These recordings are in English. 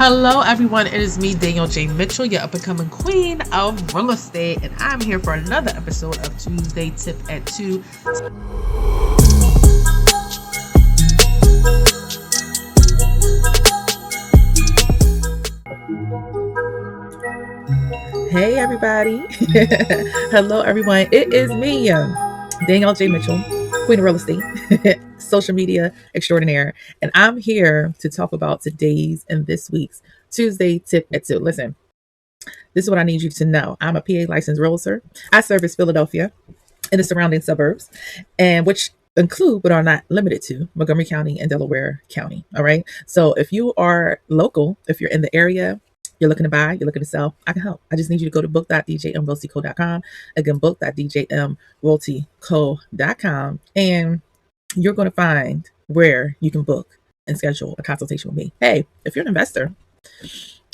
Hello everyone, it is me, Danielle J. Mitchell, your up-and-coming queen of real estate, and I'm here for another episode of Tuesday Tip at 2. Hey everybody. Hello everyone, it is me, Danielle J. Mitchell, queen of real estate, social media extraordinaire, and I'm here to talk about today's and this week's Tuesday Tip at 2. Listen, this is what I need you to know. I'm a PA licensed realtor. I service Philadelphia and the surrounding suburbs, and which include but are not limited to Montgomery County and Delaware County. All right. So if you are local, if you're in the area, you're looking to buy, you're looking to sell, I can help. I just need you to go to book.djmrealtyco.com. Again, book.djmrealtyco.com, and you're going to find where you can book and schedule a consultation with me. Hey, if you're an investor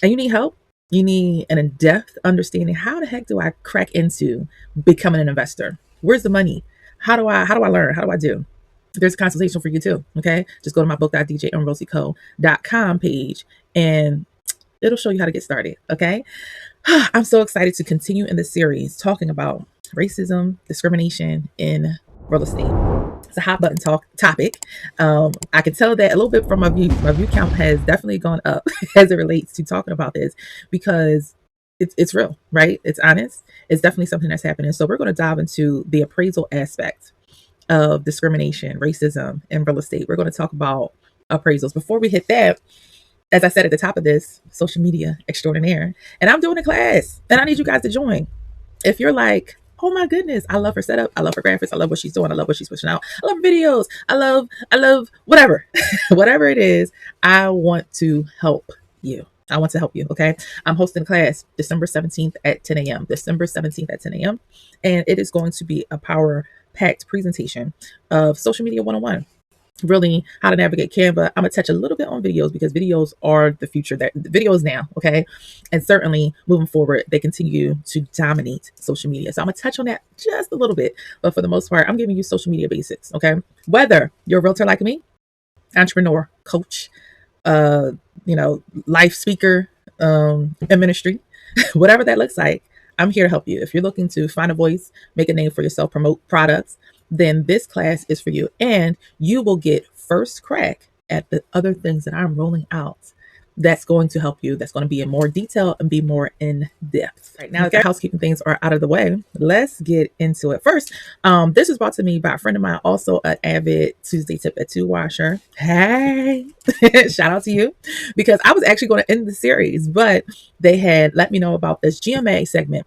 and you need help, you need an in-depth understanding. How the heck do I crack into becoming an investor? Where's the money? How do I learn? How do I do? There's a consultation for you too. Okay. Just go to my book.djmrealtyco.com page and it'll show you how to get started. Okay. I'm so excited to continue in this series talking about racism, discrimination in real estate. It's a hot button topic. I can tell that a little bit from my view count has definitely gone up as it relates to talking about this, because it's real, right? It's honest. It's definitely something that's happening. So we're going to dive into the appraisal aspect of discrimination, racism in real estate. We're going to talk about appraisals. Before we hit that, as I said at the top of this, social media extraordinaire, and I'm doing a class, and I need you guys to join. If you're like, oh my goodness, I love her setup, I love her graphics, I love what she's doing, I love what she's pushing out, I love her videos, I love whatever, whatever it is, I want to help you. I want to help you. Okay. I'm hosting a class December 17th at 10 a.m. December 17th at 10 a.m. And it is going to be a power-packed presentation of social media 101. Really how to navigate Canva. I'm gonna touch a little bit on videos, because videos are the future. That videos now, okay, and certainly moving forward, they continue to dominate social media. So I'm gonna touch on that just a little bit, but for the most part, I'm giving you social media basics. Okay, whether you're a realtor like me, entrepreneur, coach, life speaker, in ministry, whatever that looks like, I'm here to help you. If you're looking to find a voice, make a name for yourself, promote products, then this class is for you, and you will get first crack at the other things that I'm rolling out that's going to help you, that's going to be in more detail and be more in depth. Right now, that the housekeeping things are out of the way, let's get into it. First, this was brought to me by a friend of mine, also an avid Tuesday Tip at 2 watcher. Hey, shout out to you, because I was actually going to end the series, but they had let me know about this GMA segment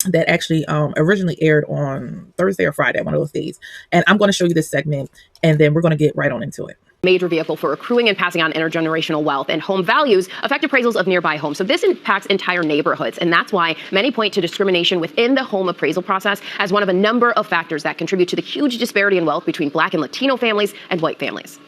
that actually originally aired on Thursday or Friday, one of those days. And I'm going to show you this segment, and then we're going to get right on into it. Major vehicle for accruing and passing on intergenerational wealth, and home values affect appraisals of nearby homes. So this impacts entire neighborhoods, and that's why many point to discrimination within the home appraisal process as one of a number of factors that contribute to the huge disparity in wealth between Black and Latino families and white families.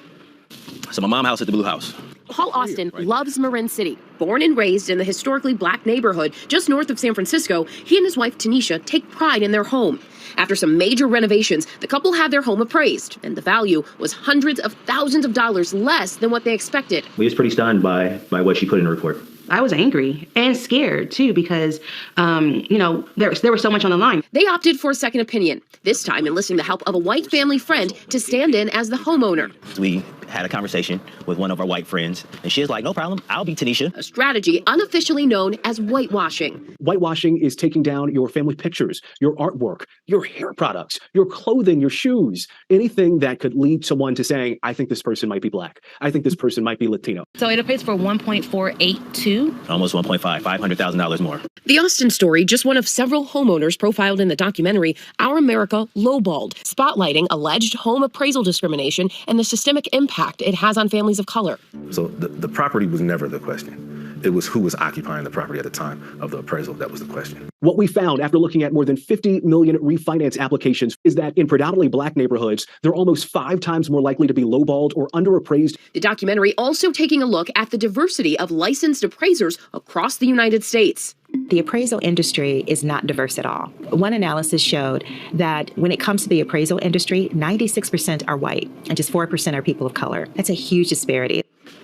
So my mom's house is the blue house. Paul Austin loves Marin City. Born and raised in the historically Black neighborhood just north of San Francisco, he and his wife Tanisha take pride in their home. After some major renovations, the couple had their home appraised, and the value was hundreds of thousands of dollars less than what they expected. We was pretty stunned by what she put in the report. I was angry and scared too, because, there was so much on the line. They opted for a second opinion, this time enlisting the help of a white family friend to stand in as the homeowner. We had a conversation with one of our white friends, and she was like, no problem, I'll be Tanisha. A strategy unofficially known as whitewashing. Whitewashing is taking down your family pictures, your artwork, your hair products, your clothing, your shoes, anything that could lead someone to saying, I think this person might be Black. I think this person might be Latino. So it appraised for $1.482. Almost $500,000 more. The Austin story, just one of several homeowners profiled in the documentary Our America Lowballed, spotlighting alleged home appraisal discrimination and the systemic impact it has on families of color. So the property was never the question. It was who was occupying the property at the time of the appraisal that was the question. What we found after looking at more than 50 million refinance applications is that in predominantly Black neighborhoods, they're almost 5 times more likely to be lowballed or underappraised. The documentary also taking a look at the diversity of licensed appraisers across the United States. The appraisal industry is not diverse at all. One analysis showed that when it comes to the appraisal industry, 96% are white and just 4% are people of color. That's a huge disparity.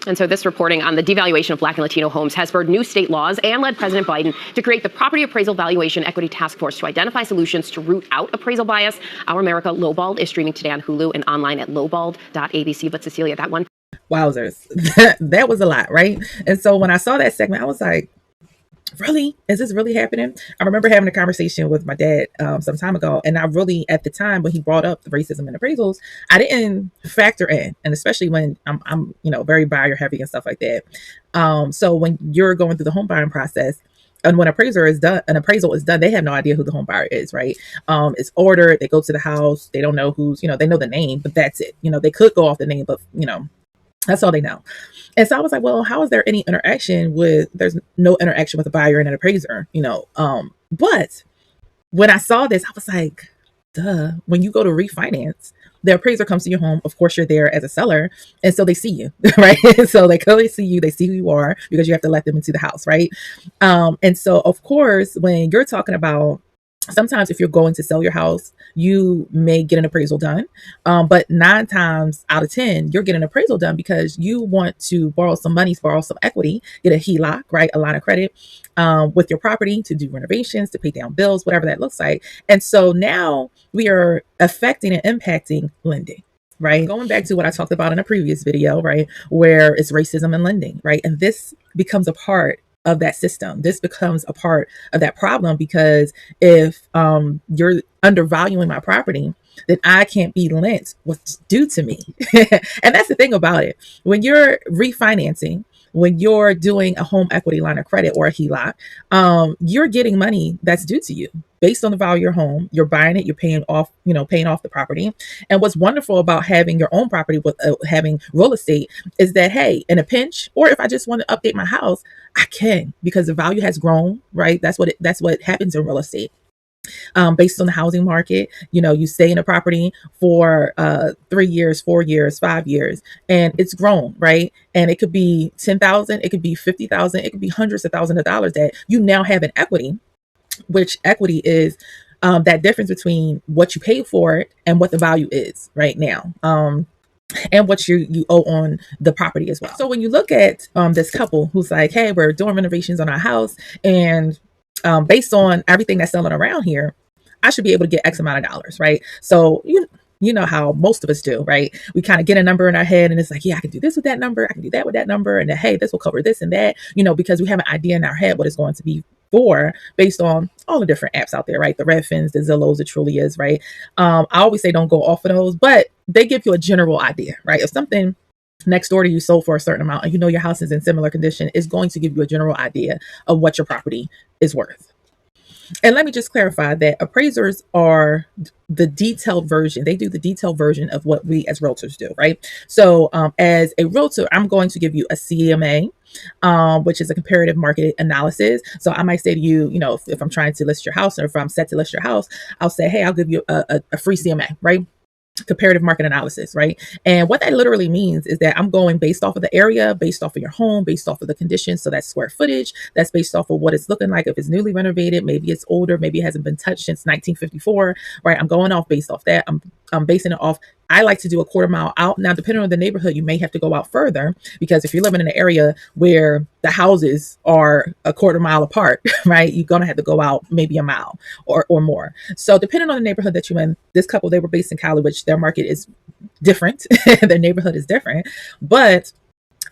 And so this reporting on the devaluation of Black and Latino homes has spurred new state laws and led President Biden to create the Property Appraisal Valuation Equity Task Force to identify solutions to root out appraisal bias. Our America Lowballed is streaming today on Hulu and online at lowballed.abc. But Cecilia, that one. Wowzers. That was a lot, right? And so when I saw that segment, I was like, really? Is this really happening? I remember having a conversation with my dad some time ago, and I really, at the time when he brought up the racism and appraisals, I didn't factor in, and especially when I'm very buyer heavy and stuff like that. So when you're going through the home buying process, and when an appraisal is done, they have no idea who the home buyer is, right? It's ordered, they go to the house, they don't know who's, they know the name, but that's it. They could go off the name, but that's all they know. And so I was like, well, how is there any interaction there's no interaction with a buyer and an appraiser, but when I saw this, I was like, duh, when you go to refinance, the appraiser comes to your home. Of course, you're there as a seller. And so they see you, right? So they clearly see you. They see who you are because you have to let them into the house, right? And so, of course, when you're talking about, sometimes if you're going to sell your house, you may get an appraisal done. But 9 times out of 10, you're getting an appraisal done because you want to borrow some money, borrow some equity, get a HELOC, right? A line of credit with your property to do renovations, to pay down bills, whatever that looks like. And so now we are affecting and impacting lending. Right. Going back to what I talked about in a previous video, right, where it's racism and lending, right? And this becomes a part of that system. This becomes a part of that problem because if you're undervaluing my property, then I can't be lent what's due to me. And that's the thing about it. When you're refinancing, when you're doing a home equity line of credit or a HELOC, you're getting money that's due to you based on the value of your home. You're buying it, you're paying off the property. And what's wonderful about having your own property with having real estate is that, hey, in a pinch, or if I just want to update my house, I can, because the value has grown, right? That's what happens in real estate. Based on the housing market, you stay in a property for 3 years, 4 years, 5 years, and it's grown, right? And it could be 10,000, it could be 50,000, it could be hundreds of thousands of dollars that you now have in equity, which equity is that difference between what you paid for it and what the value is right now. And what you owe on the property as well. So when you look at this couple who's like, hey, we're doing renovations on our house, and based on everything that's selling around here, I should be able to get X amount of dollars, right? So you know how most of us do, right? We kind of get a number in our head and it's like, yeah, I can do this with that number, I can do that with that number, and then, hey, this will cover this and that, because we have an idea in our head what it's going to be for based on all the different apps out there, right? The Redfins, the Zillows, the Trulias, right? I always say don't go off of those, but they give you a general idea, right? If something next door to you sold for a certain amount and your house is in similar condition, is going to give you a general idea of what your property is worth. And let me just clarify that appraisers are the detailed version. They do the detailed version of what we as realtors do, right? So as a realtor, I'm going to give you a CMA, which is a comparative market analysis. So I might say to you, if I'm trying to list your house, or if I'm set to list your house, I'll say, hey, I'll give you a free CMA, right? Comparative market analysis, right? And what that literally means is that I'm going based off of the area, based off of your home, based off of the conditions. So that's square footage, that's based off of what it's looking like. If it's newly renovated, maybe it's older, maybe it hasn't been touched since 1954, right? I'm going off based off that. I'm basing it off. I like to do a quarter mile out. Now, depending on the neighborhood, you may have to go out further, because if you're living in an area where the houses are a quarter mile apart, right, you're going to have to go out maybe a mile or more. So depending on the neighborhood that you're in, this couple, they were based in Cali, which their market is different. Their neighborhood is different. But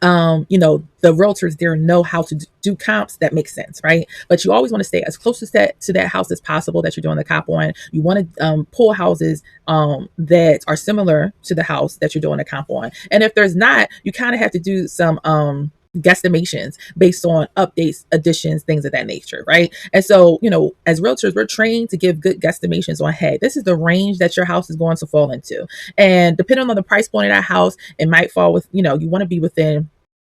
the realtors there know how to do comps that make sense, right? But you always want to stay as close to that house as possible that you're doing the comp on. You want to pull houses that are similar to the house that you're doing a comp on. And if there's not, you kind of have to do some guesstimations based on updates, additions, things of that nature, right? And so, as realtors, we're trained to give good guesstimations on, hey, this is the range that your house is going to fall into. And depending on the price point of that house, it might fall with, you want to be within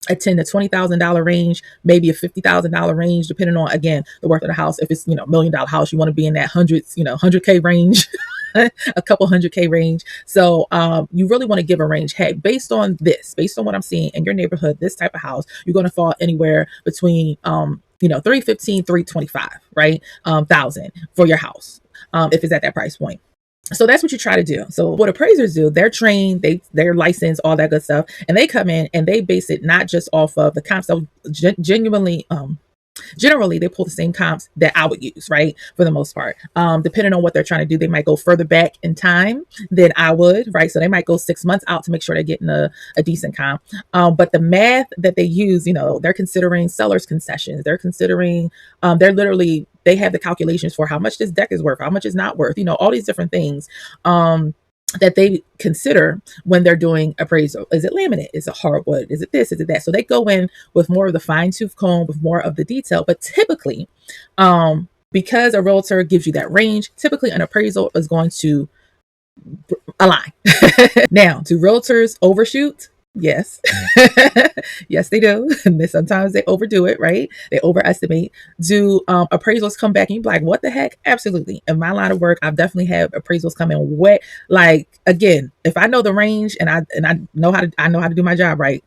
a $10,000 to $20,000 range, maybe a $50,000 range, depending on, again, the worth of the house. If it's, $1 million house, you want to be in that hundreds, 100K range, a couple 100K range. So you really want to give a range. Hey, based on what I'm seeing in your neighborhood, this type of house, you're going to fall anywhere between, 315, 325, right? Thousand for your house. If it's at that price point. So that's what you try to do. So what appraisers do, they're trained, they're licensed, all that good stuff, and they come in and they base it not just off of the comps. So generally they pull the same comps that I would use, right? For the most part. Depending on what they're trying to do, they might go further back in time than I would, right? So they might go 6 months out to make sure they're getting a decent comp. But the math that they use, they're considering seller's concessions. They're considering, they have the calculations for how much this deck is worth, how much it's not worth, all these different things. That they consider when they're doing appraisal. Is it laminate? Is it hardwood? Is it this? Is it that? So they go in with more of the fine tooth comb, with more of the detail. But typically, because a realtor gives you that range, typically an appraisal is going to align. Now, do realtors overshoot? Yes. Yes, they do. Sometimes they overdo it, right? They overestimate. Do appraisals come back and you're like, what the heck? Absolutely. In my line of work, I've definitely had appraisals come in wet. Like, again, if I know the range and I know how to do my job right.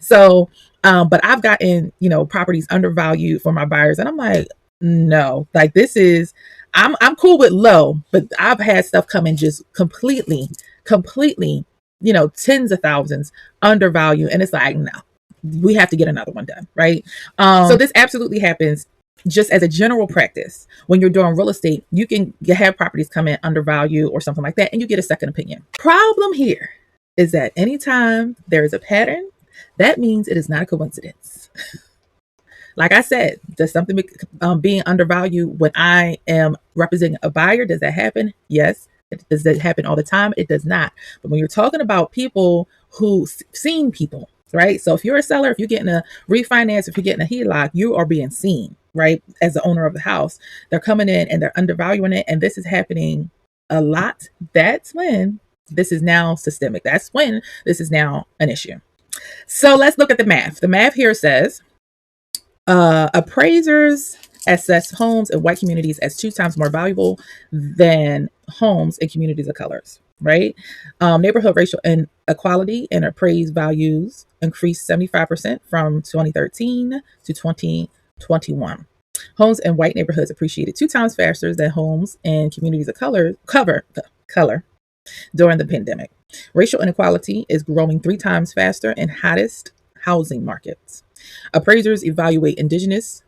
So, but I've gotten, properties undervalued for my buyers, and I'm like, no, like this is, I'm cool with low, but I've had stuff come in just completely, tens of thousands undervalue. And it's like, no, we have to get another one done. Right. So this absolutely happens just as a general practice. When you're doing real estate, you can have properties come in undervalue or something like that, and you get a second opinion. Problem here is that anytime there is a pattern, that means it is not a coincidence. Like I said, does something being undervalued when I am representing a buyer, does that happen? Yes. Does that happen all the time? It does not. But when you're talking about people who've seen people, right? So if you're a seller, if you're getting a refinance, if you're getting a HELOC, you are being seen, right? As the owner of the house, they're coming in and they're undervaluing it. And this is happening a lot. That's when this is now systemic. That's when this is now an issue. So let's look at the math. The math here says appraisers assess homes in white communities as 2 times more valuable than homes in communities of colors, right? Neighborhood racial inequality and appraised values increased 75% from 2013 to 2021. Homes in white neighborhoods appreciated 2 times faster than homes in communities of color during the pandemic. Racial inequality is growing 3 times faster in hottest housing markets. Appraisers evaluate indigenous,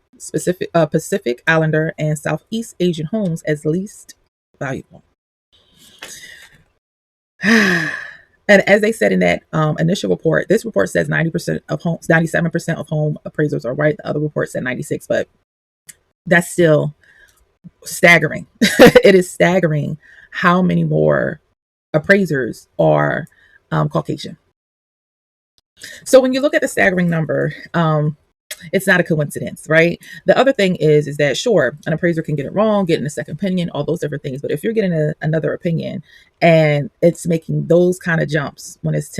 Pacific Islander, and Southeast Asian homes as least valuable. And as they said in that initial report, this report says 90% of homes, 97% of home appraisers are white. The other report said 96, but that's still staggering. It is staggering how many more appraisers are Caucasian. So when you look at the staggering number, it's not a coincidence, right? The other thing is that sure, an appraiser can get it wrong, getting a second opinion, all those different things. But if you're getting another opinion and it's making those kind of jumps when it's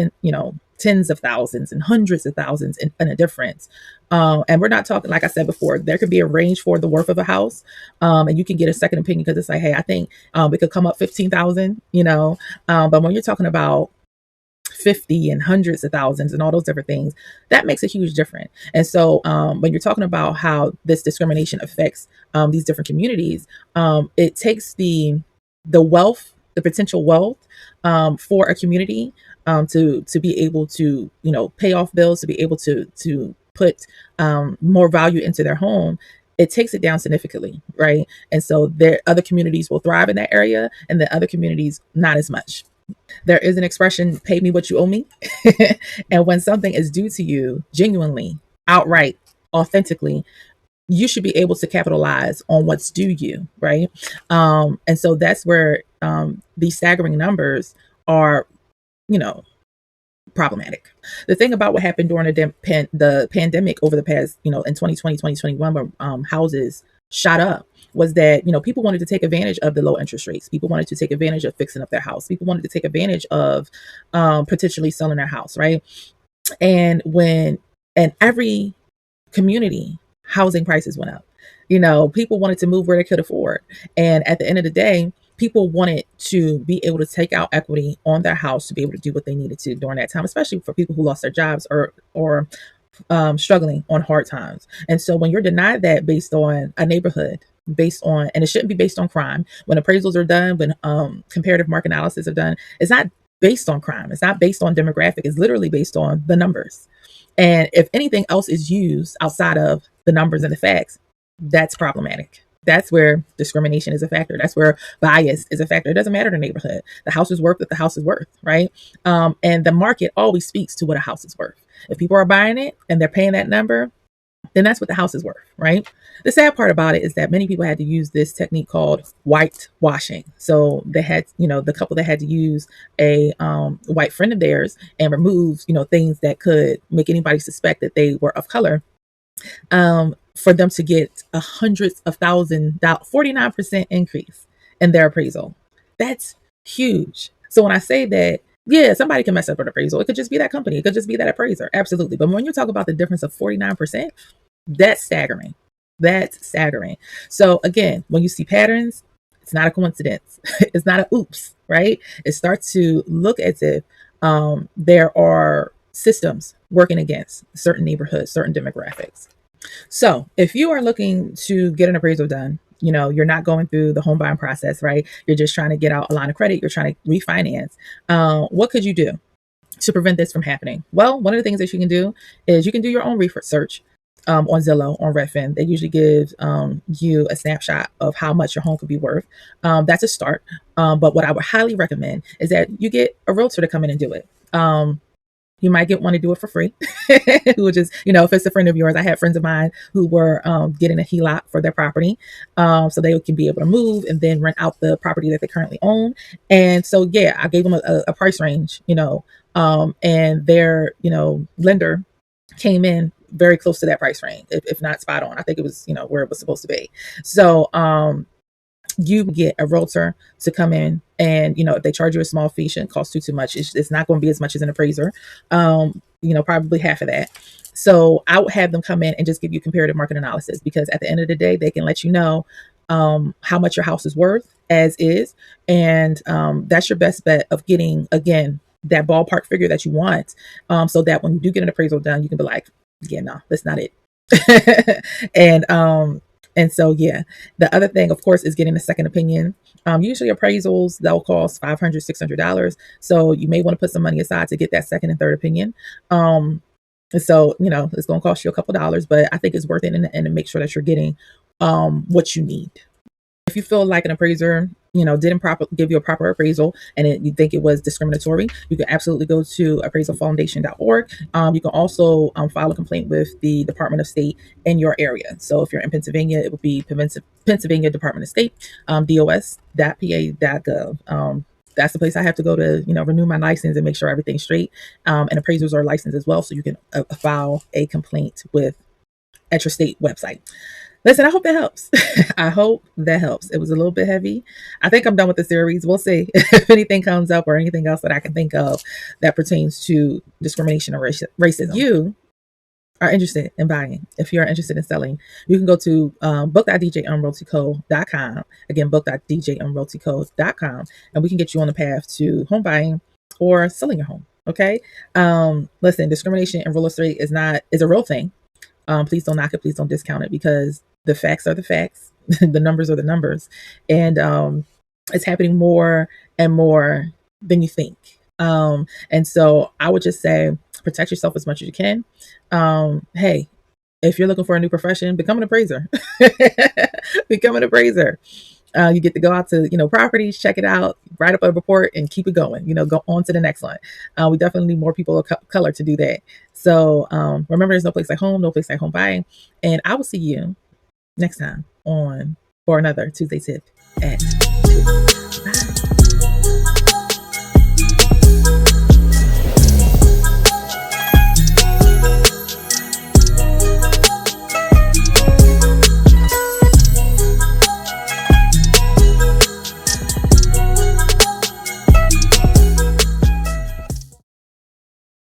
tens of thousands and hundreds of thousands in a difference. And we're not talking, like I said before, there could be a range for the worth of a house. And you can get a second opinion because it's like, hey, I think it could come up 15,000, but when you're talking about 50 and hundreds of thousands and all those different things, that makes a huge difference. And so when you're talking about how this discrimination affects these different communities, it takes the wealth, the potential wealth for a community to be able to, pay off bills, to be able to put more value into their home. It takes it down significantly, right? And so other communities will thrive in that area, and the other communities not as much. There is an expression, pay me what you owe me. And when something is due to you genuinely, outright, authentically, you should be able to capitalize on what's due you, right? And so that's where these staggering numbers are, problematic. The thing about what happened during the pandemic over the past, in 2020, 2021, where houses shot up, was that, people wanted to take advantage of the low interest rates. People wanted to take advantage of fixing up their house. People wanted to take advantage of potentially selling their house, right? And in every community, housing prices went up. People wanted to move where they could afford. And at the end of the day, people wanted to be able to take out equity on their house to be able to do what they needed to during that time, especially for people who lost their jobs or struggling on hard times. And so when you're denied that based on a neighborhood, based on, and it shouldn't be based on crime. When appraisals are done, when comparative market analysis are done, it's not based on crime. It's not based on demographic. It's literally based on the numbers. And if anything else is used outside of the numbers and the facts, that's problematic. That's where discrimination is a factor. That's where bias is a factor. It doesn't matter the neighborhood. The house is worth what the house is worth, right? And the market always speaks to what a house is worth. If people are buying it and they're paying that number, then that's what the house is worth, right? The sad part about it is that many people had to use this technique called whitewashing. So they had, the couple that had to use a white friend of theirs and remove, things that could make anybody suspect that they were of color, for them to get hundreds of $1,000, 49% increase in their appraisal. That's huge. So when I say that, yeah, somebody can mess up an appraisal. It could just be that company. It could just be that appraiser. Absolutely. But when you talk about the difference of 49%, that's staggering. That's staggering. So again, when you see patterns, it's not a coincidence. It's not a oops, right? It starts to look as if there are systems working against certain neighborhoods, certain demographics. So if you are looking to get an appraisal done, you're not going through the home buying process, right? You're just trying to get out a line of credit. You're trying to refinance. What could you do to prevent this from happening? Well, one of the things that you can do is you can do your own research on Zillow, on Redfin. They usually give you a snapshot of how much your home could be worth. That's a start. But what I would highly recommend is that you get a realtor to come in and do it. You might want to do it for free, which is, if it's a friend of yours. I had friends of mine who were getting a HELOC for their property, so they can be able to move and then rent out the property that they currently own. And so, yeah, I gave them a price range, and their, lender came in very close to that price range, if not spot on. I think it was, where it was supposed to be. So, you get a realtor to come in, and if they charge you a small fee, shouldn't cost too much. It's not going to be as much as an appraiser, probably half of that. So I would have them come in and just give you comparative market analysis, because at the end of the day, they can let you know how much your house is worth as is, and that's your best bet of getting, again, that ballpark figure that you want, so that when you do get an appraisal done, you can be like, yeah, no, that's not it. And so, yeah, the other thing, of course, is getting a second opinion. Usually appraisals, they'll cost $500, $600. So you may want to put some money aside to get that second and third opinion. So, it's going to cost you a couple dollars, but I think it's worth it, and to make sure that you're getting what you need. If you feel like an appraiser, didn't give you a proper appraisal and you think it was discriminatory, you can absolutely go to appraisalfoundation.org. You can also file a complaint with the Department of State in your area. So if you're in Pennsylvania, it would be Pennsylvania Department of State, dos.pa.gov. That's the place I have to go to, renew my license and make sure everything's straight. And appraisers are licensed as well, so you can file a complaint at your state website. Listen, I hope that helps. I hope that helps. It was a little bit heavy. I think I'm done with the series. We'll see if anything comes up or anything else that I can think of that pertains to discrimination or racism. You are interested in buying. If you're interested in selling, you can go to book.djmrealtyco.com. Again, book.djmrealtyco.com, and we can get you on the path to home buying or selling your home. Okay. Listen, discrimination in real estate is a real thing. Please don't knock it. Please don't discount it, because the facts are the facts. The numbers are the numbers. And it's happening more and more than you think. And so I would just say, protect yourself as much as you can. Hey, if you're looking for a new profession, become an appraiser. Become an appraiser. You get to go out to, properties, check it out, write up a report, and keep it going, go on to the next one. We definitely need more people of color to do that. So remember, there's no place like home, no place like home buying. And I will see you next time for another Tuesday tip at 2. Bye.